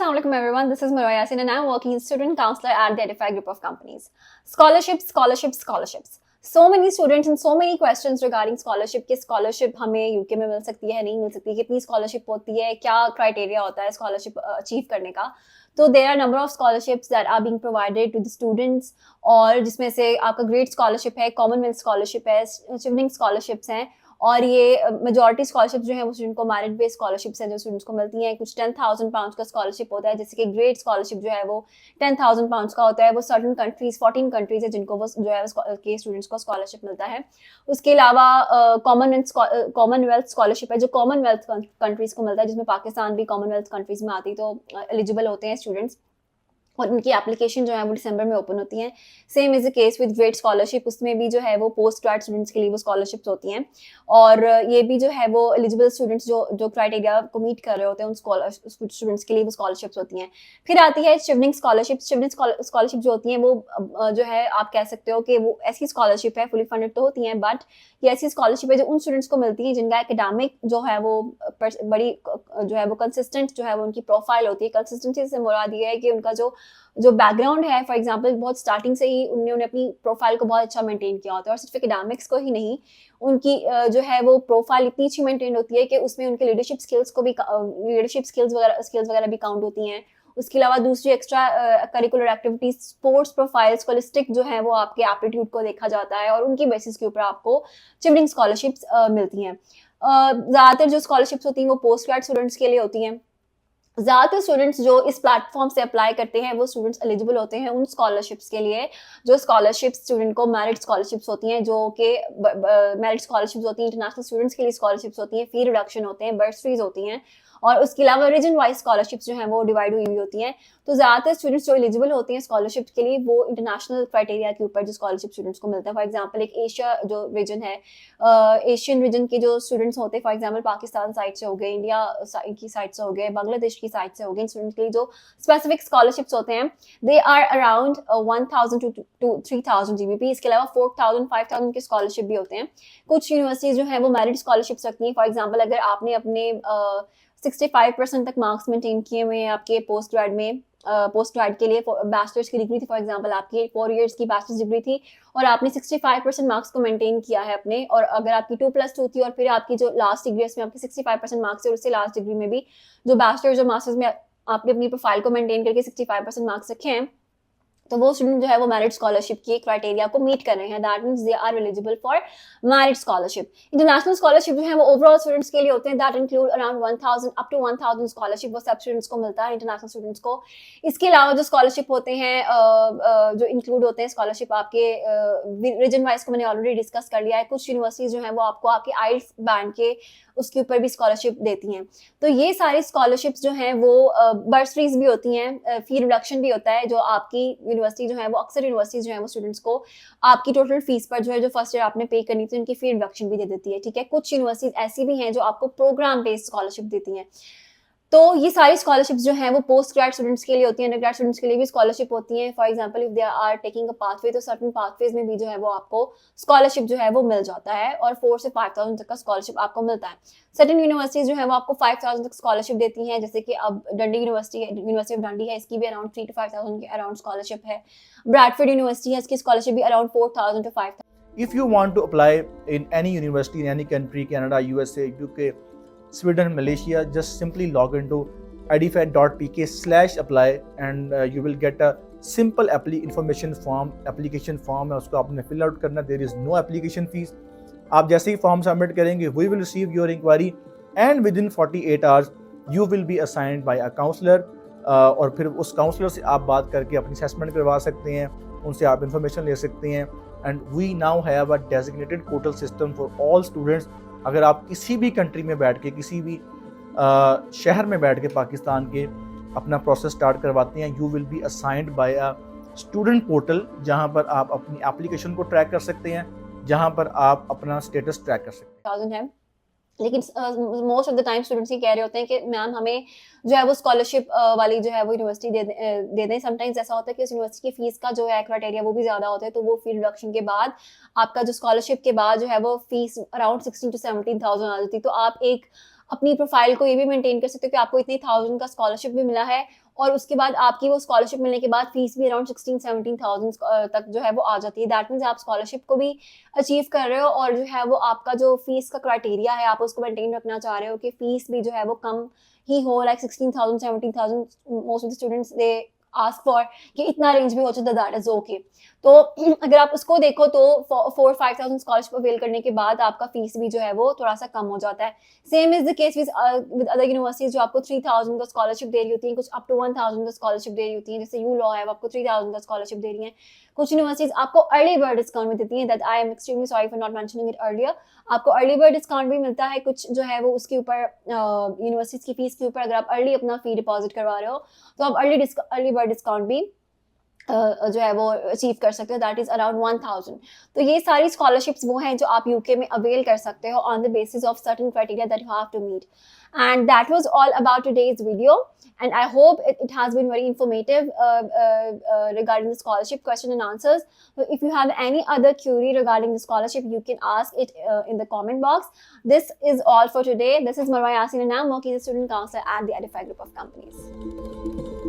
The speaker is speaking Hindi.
Assalamualaikum everyone. This is Marwa Yasin and I'm working as student counselor at the Edify group of companies. Scholarships, scholarships, scholarships. So many students and so many questions regarding scholarship. कि scholarship हमें यूके में मिल सकती है, नहीं मिल सकती, कितनी scholarship होती है, क्या criteria होता है scholarship achieve करने का. तो there are number of scholarships that are being provided to the students और जिसमें से आपका great scholarship है, commonwealth scholarship है, Chevening scholarships हैं और ये मेजॉरिटी स्कॉलरशिप जो है वो स्टूडेंट को मेरिट बेस्ड स्कॉलरशिप्स हैं जो स्टूडेंट्स को मिलती हैं. कुछ 10,000 पाउंड्स का स्कॉलरशिप होता है, जैसे कि ग्रेट स्कॉलरशिप जो है वो 10,000 पाउंड्स का होता है. वो सर्टन कंट्रीज 14 कंट्रीज है जिनको वो जो है के स्टूडेंट्स को स्कॉलरशिप मिलता है. उसके अलावा कॉमनवेल्थ स्कॉलरशिप है जो कॉमनवेल्थ कंट्रीज को मिलता है, जिसमें पाकिस्तान भी कॉमनवेल्थ कंट्रीज में आती, तो एलिजिबल होते हैं स्टूडेंट्स और उनकी एप्लीकेशन जो है वो दिसंबर में ओपन होती हैं. Same is the case with great scholarship, उसमें भी जो है वो पोस्ट ग्रेड स्टूडेंट्स के लिए वो स्कॉलरशिप्स होती हैं और ये भी जो है वो एलिजिबल स्टूडेंट्स जो क्राइटेरिया को मीट कर रहे होते हैं उन स्टूडेंट्स के लिए वो स्कॉलरशिप्स होती हैं. फिर आती है शिवनिंग स्कॉलरशिप. शिवनिंग स्कॉलरशिप जो होती हैं वो जो है आप कह सकते हो कि वो ऐसी स्कॉलरशिप है, फुली फंडेड तो होती हैं, बट ये ऐसी स्कॉलरशिप है जो उन स्टूडेंट्स को मिलती है जिनका एकेडमिक जो है वो बड़ी जो है वो कंसिस्टेंट जो है वो उनकी प्रोफाइल होती है. कंसिस्टेंसी से मुराद ये है कि उनका जो बैकग्राउंड है, फॉर एग्जांपल बहुत स्टार्टिंग से ही उन्होंने अपनी प्रोफाइल को बहुत अच्छा मेंटेन किया होता है और सिर्फ एकेडमिक्स को ही नहीं, उनकी जो है वो प्रोफाइल इतनी अच्छी मेंटेन होती है कि उसमें उनके लीडरशिप स्किल्स वगैरह भी काउंट होती हैं. उसके अलावा दूसरी extra curricular activities, sports profiles, holistic जो है वो आपके एप्टीट्यूड को देखा जाता है और उनकी बेसिस के ऊपर आपको चिवरिंग स्कॉलरशिप्स मिलती हैं. ज़्यादातर जो स्कॉलरशिप्स होती हैं वो पोस्ट ग्रेड स्टूडेंट्स के लिए होती हैं. ज़्यादातर स्टूडेंट्स जो इस प्लेटफॉर्म से अप्लाई करते हैं वो स्टूडेंट्स एलिजिबल होते हैं उन स्कॉलरशिप्स के लिए जो स्कॉलरशिप्स स्टूडेंट को मेरिट स्कॉलरशिप्स होती हैं, जो कि मेरिट स्कॉलरशिप्स होती हैं, इंटरनेशनल स्टूडेंट्स के लिए स्कॉलरशिप्स होती हैं, फी रिडक्शन होते हैं, बर्सरीज होती हैं और उसके अलावा रीजन वाइज स्कॉलरशिप्स जो हैं वो डिवाइड हुई होती हैं. तो ज़्यादातर स्टूडेंट्स जो एलिजिबल होते हैं स्कॉलरशिप के लिए वो इंटरनेशनल क्राइटेरिया के ऊपर जो स्कॉलरशिप स्टूडेंट्स को मिलता है. फॉर एग्जांपल एक एशिया जो रीजन है, एशियन रीजन के जो स्टूडेंट्स होते हैं, फॉर एग्जांपल पाकिस्तान साइड से हो गए, इंडिया की साइड से हो गए, बांग्लादेश की साइड से हो गए, स्टूडेंट्स के लिए जो स्पेसिफिक स्कॉलरशिप्स होते हैं they are around 1,000 to 3,000 GBP. इसके अलावा 4,000 5,000 के स्कॉलरशिप भी होते हैं. कुछ यूनिवर्सिटीज जो है वो मेरिट स्कॉलरशिप्स रखती हैं. फॉर एग्जाम्पल अगर आपने अपने 65% तक मार्क्स मेंटेन किए हुए हैं आपके पोस्ट ग्रेड के लिए, बैचलर्स की डिग्री थी, फॉर एग्जांपल आपकी 4 इयर्स की बैचलर्स डिग्री थी और आपने 65% मार्क्स को मेंटेन किया है अपने, और अगर आपकी 2+2 थी और फिर आपकी जो लास्ट डिग्री में आपके 65% मार्क्स है और उससे लास्ट डिग्री में भी जो बैचलर्स और मास्टर्स में आपने अपनी प्रोफाइल को मेंटेन करके 65% मार्क्स रखे हैं, तो वो स्टूडेंट जो है वो मेरिट स्कॉलरशिप की क्राइटेरिया को मीट कर रहे हैं. That means they are eligible for merit scholarship. International scholarship जो है वो ओवरऑल स्टूडेंट्स के लिए होते हैं. That include around 1,000 up to 1,000 scholarship वो सब स्टूडेंट्स को मिलता है, इंटरनेशनल स्टूडेंट्स को. इसके अलावा जो स्कॉलरशिप होते हैं जो इंक्लूड होते हैं स्कॉलरशिप आपके रीजन वाइज को मैंने ऑलरेडी डिस्कस कर लिया है. कुछ यूनिवर्सिटीज जो है वो आपको आपके आइल्स बैंड के उसके ऊपर भी स्कॉलरशिप देती हैं. तो ये सारी स्कॉलरशिप्स जो हैं वो बर्सरीज भी होती हैं, फी रिडक्शन भी होता है जो आपकी यूनिवर्सिटी जो है वो अक्सर यूनिवर्सिटीज जो है वो स्टूडेंट्स को आपकी टोटल फीस पर जो है जो फर्स्ट ईयर आपने पे करनी थी उनकी फी रिडक्शन भी दे देती है. ठीक है, कुछ यूनिवर्सिटीज ऐसी भी हैं जो आपको प्रोग्राम बेस्ड स्कॉलरशिप देती हैं. तो ये सारी स्कॉलरशिप्स जो हैं वो पोस्ट ग्रेड स्टूडेंट्स के लिए होती हैं, अंडर ग्रेड स्टूडेंट्स के लिए भी स्कॉलरशिप होती हैं. For example if they are taking a pathway, तो सर्टेन पाथवेज में भी जो है वो आपको स्कॉलरशिप जो है वो मिल जाता है और 4 से 5,000 तक का स्कॉलरशिप आपको मिलता है. सर्टेन यूनिवर्सिटीज जो है वो आपको 5,000 तक स्कॉलरशिप देती हैं, जैसे कि अब डंडी यूनिवर्सिटी ऑफ डंडी है, इसकी भी अराउंड 3 to 5,000 के अराउंड स्कॉलरशिप है. ब्रैडफोर्ड यूनिवर्सिटी है, इसकी स्कॉलरशिप भी around 4,000 to 5,000. If you want to apply in any university in any country, Canada, USA, UK, Sweden, Malaysia, just simply log into edify.pk/apply and you will get a simple application form है, उसको आपने fill out करना. There is no application fees. आप जैसे ही फॉर्म सबमिट करेंगे we will receive your inquiry and within 48 hours you will be assigned by a counselor और फिर उस काउंसलर से आप बात करके अपनी असेसमेंट करवा सकते हैं, उनसे आप इंफॉर्मेशन ले सकते हैं. And we now have a designated portal system for all students. अगर आप किसी भी कंट्री में बैठ के, किसी भी शहर में बैठ के पाकिस्तान के अपना प्रोसेस स्टार्ट करवाते हैं, you will be assigned by a student portal, जहां पर आप अपनी एप्लीकेशन को ट्रैक कर सकते हैं, जहां पर आप अपना स्टेटस ट्रैक कर सकते हैं. लेकिन most of the time students ये कह रहे होते हैं कि मैम हमें जो है वो स्कॉलरशिप वाली जो है वो यूनिवर्सिटी दे दें. समटाइम्स ऐसा होता है कि उस यूनिवर्सिटी की फीस का जो है क्राइटेरिया वो भी ज़्यादा होता है, तो वो फी रिडक्शन के बाद आपका जो स्कॉलरशिप के बाद जो है वो फीस अराउंड 16,000 to 17,000 आ जाती है. तो आप एक अपनी प्रोफाइल को ये भी मेंटेन कर सकते हो कि आपको इतने 1000 का स्कॉलरशिप भी मिला है, और उसके बाद आपकी वो स्कॉलरशिप मिलने के बाद फीस भी अराउंड 16-17,000 तक जो है वो आ जाती है। दैट मीन्स आप स्कॉलरशिप को भी अचीव कर रहे हो, और जो है वो आपका जो फीस का क्राइटेरिया है आप उसको मेंटेन रखना चाह रहे हो कि फीस भी जो है वो कम ही हो, like 16,000-17,000 most of the students they ask for कि इतना रेंज भी हो जाए, दैट इज ओके। तो अगर आप उसको देखो तो 4-5,000 स्कॉलरशिप अवेल करने के बाद आपका फीस भी जो है वो थोड़ा सा कम हो जाता है। Same is the case with other universities जो आपको 3,000 का स्कॉलरशिप दे रही होती हैं, कुछ अप टू 1,000 का स्कॉलरशिप दे रही होती हैं, जैसे यू लॉ है वो आपको 3,000 का स्कॉलरशिप दे रही हैं। कुछ यूनिवर्सिटीज आपको अर्ली बर्ड डिस्काउंट भी देती हैं, that I am extremely sorry for not mentioning it earlier. आपको अर्ली बर्ड डिस्काउंट भी मिलता है कुछ जो है वो उसके ऊपर, यूनिवर्सिटीज की फीस के ऊपर अगर आप अर्ली अपना फी डिपॉजिट करवा रहे हो तो आप अर्ली बर्ड डिस्काउंट भी जो है वो अचीव कर सकते हो, दैट इज अराउंड 1,000। तो ये सारी स्कॉलरशिप्स वो हैं जो आप यूके में अवेल कर सकते हो on the basis of certain criteria that you have to meet. And that was all about today's video, and I hope it has been very informative regarding the scholarship question and answers. So if you have any other query regarding the scholarship, you can ask it in the comment box. This is all for today. This is Marwa Yasin and I'm working as a student counselor at the Edify Group of Companies.